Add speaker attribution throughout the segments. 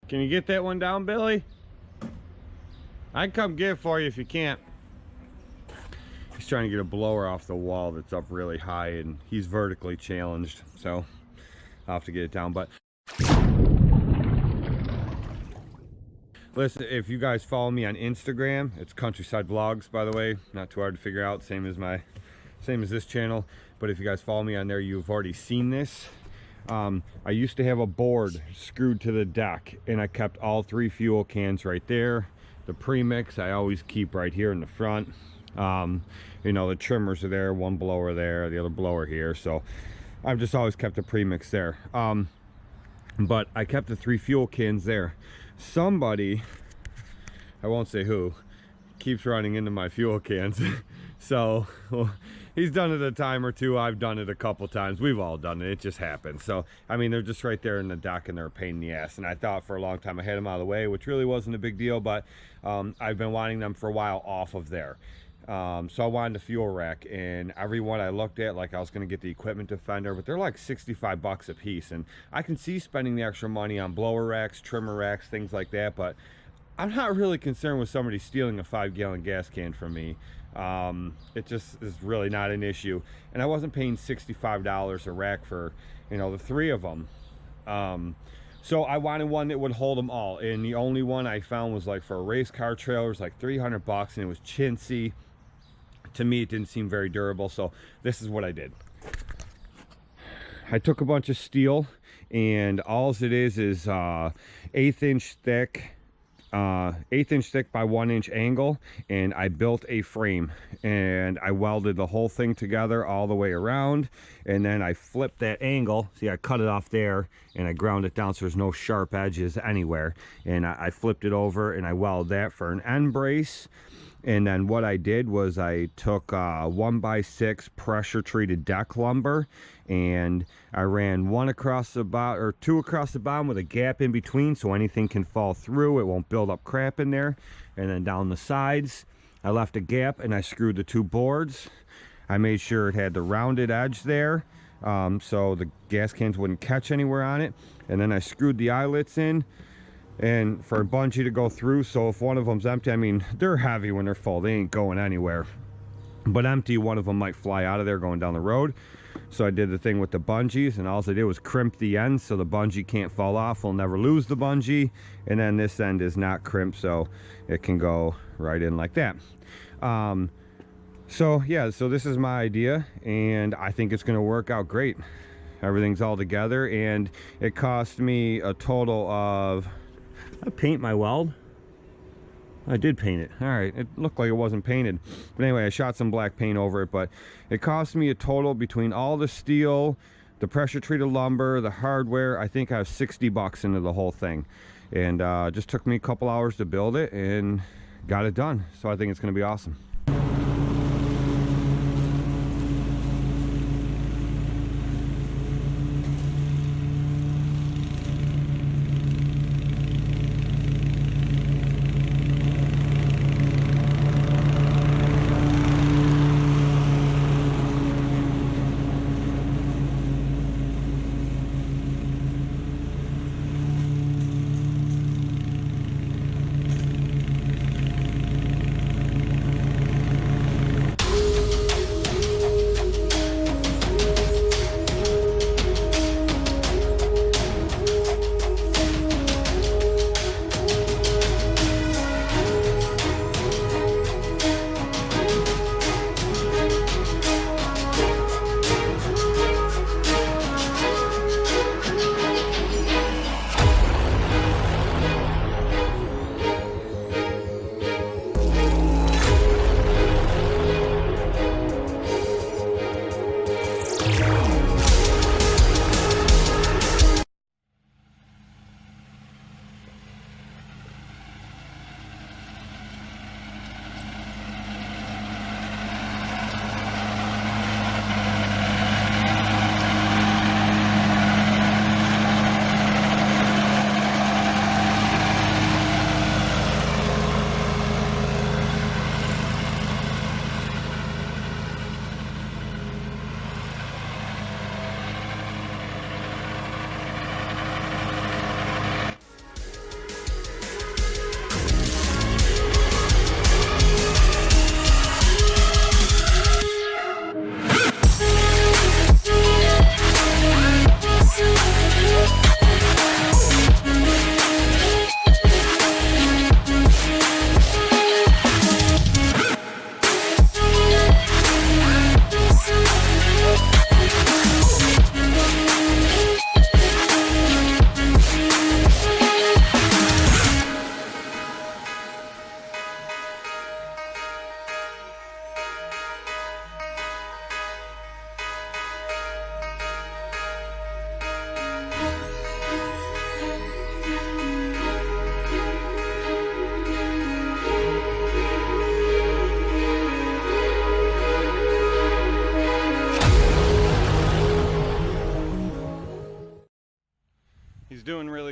Speaker 1: Can you get that one down, Billy? I can come get it for you if you can't. He's trying to get a blower off the wall that's up really high, and he's vertically challenged, so I'll have to get it down. But listen, if you guys follow me on Instagram, it's Countryside Vlogs, by the way. Not too hard to figure out, same as this channel. But if you guys follow me on there, you've already seen this. I used to have a board screwed to the deck, and I kept all 3 fuel cans right there. The premix I always keep right here in the front. You know, the trimmers are there, one blower there, the other blower here, so I've just always kept a premix there. But I kept the 3 fuel cans there. Somebody, I won't say who, keeps running into my fuel cans. So well, he's done it a time or two, I've done it a couple times, we've all done it, it just happens. So I mean, they're just right there in the dock and they're a pain in the ass, and I thought for a long time I had them out of the way, which really wasn't a big deal, but I've been wanting them for a while off of there. So I wanted a fuel rack, and every one I looked at, like I was going to get the equipment defender, but they're like 65 bucks a piece, and I can see spending the extra money on blower racks, trimmer racks, things like that, but I'm not really concerned with somebody stealing a 5-gallon gas can from me. It just is really not an issue, and I wasn't paying $65 a rack for, you know, the 3 of them. So I wanted one that would hold them all, and the only one I found was like for a race car trailer, it was like 300 bucks, and it was chintzy. To me, it didn't seem very durable, so this is what I did. I took a bunch of steel, and all it is 1/8 inch thick, 1/8 inch thick by 1 inch angle, and I built a frame, and I welded the whole thing together all the way around, and then I flipped that angle. See, I cut it off there, and I ground it down so there's no sharp edges anywhere, and I flipped it over, and I welded that for an end brace. And then what I did was I took 1x6 pressure treated deck lumber, and I ran 1 across the bottom, or 2 across the bottom with a gap in between so anything can fall through, it won't build up crap in there. And then down the sides I left a gap, and I screwed the 2 boards. I made sure it had the rounded edge there, so the gas cans wouldn't catch anywhere on it. And then I screwed the eyelets in, and for a bungee to go through, so if one of them's empty, I mean, they're heavy when they're full, they ain't going anywhere, but empty, one of them might fly out of there going down the road. So I did the thing with the bungees, and all I did was crimp the ends so the bungee can't fall off, we'll never lose the bungee. And then this end is not crimped, so it can go right in like that. So yeah, so this is my idea, and I think it's going to work out great. Everything's all together, and it cost me a total of, I paint my weld. I did paint it. All right, it looked like it wasn't painted, but anyway, I shot some black paint over it. But it cost me a total, between all the steel, the pressure treated lumber, the hardware, I think I have 60 bucks into the whole thing, and just took me a couple hours to build it and got it done. So I think it's going to be awesome.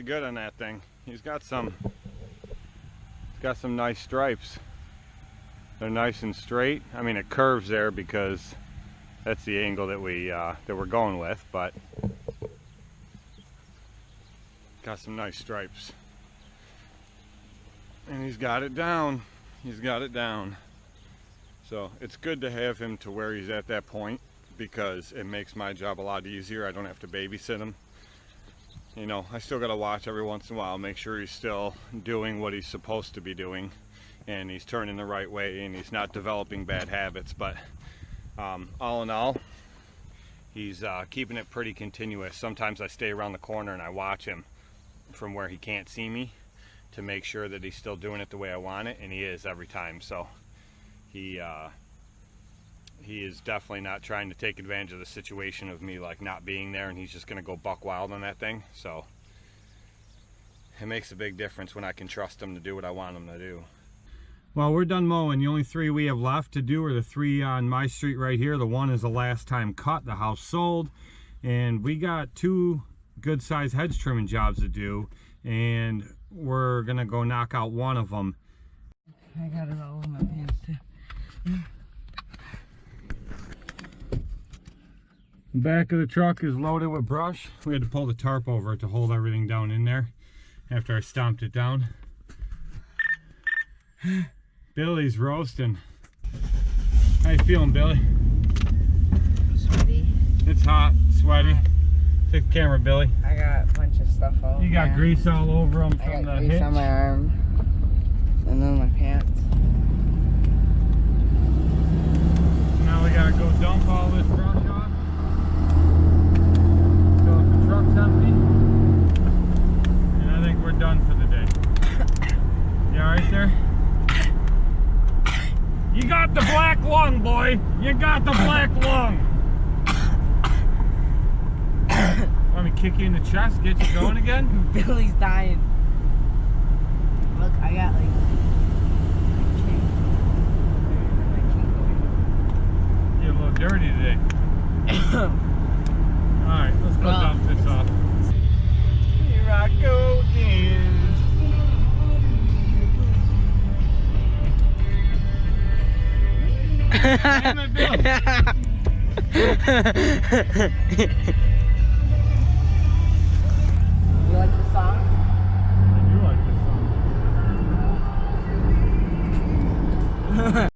Speaker 1: good on that thing. He's got some nice stripes. They're nice and straight. I mean, it curves there because that's the angle that we're going with, but got some nice stripes. And he's got it down. He's got it down. So it's good to have him to where he's at that point, because it makes my job a lot easier. I don't have to babysit him. You know, I still gotta watch every once in a while, make sure he's still doing what he's supposed to be doing, and he's turning the right way, and he's not developing bad habits. But all in all, he's keeping it pretty continuous. Sometimes I stay around the corner and I watch him from where he can't see me to make sure that he's still doing it the way I want it, and he is every time. So he is definitely not trying to take advantage of the situation of me like not being there, and he's just gonna go buck wild on that thing. So it makes a big difference when I can trust him to do what I want him to do. Well, we're done mowing. The only 3 we have left to do are the 3 on my street right here. The one is the last time cut, the house sold, and we got 2 good sized hedge trimming jobs to do, and we're gonna go knock out one of them.
Speaker 2: I got it all in my pants too.
Speaker 1: The back of the truck is loaded with brush. We had to pull the tarp over it to hold everything down in there after I stomped it down. Billy's roasting. How you feeling, Billy?
Speaker 2: Sweaty.
Speaker 1: It's hot, sweaty. Take the camera, Billy.
Speaker 2: I got a bunch of stuff all over.
Speaker 1: You got grease all over them from the hitch.
Speaker 2: Grease on my arm and then my pants.
Speaker 1: Now we gotta go dump all this brush off. So if the truck's empty, and I think we're done for the day. You alright there? You got the black lung, boy! You got the black lung! Want me to kick you in the chest, get you going again?
Speaker 2: Billy's dying. Look, I got like...
Speaker 1: Get a little dirty today. Alright, let's go dump this off. Here I go again. Damn it, Bill.
Speaker 2: You like the song?
Speaker 1: I do like this song.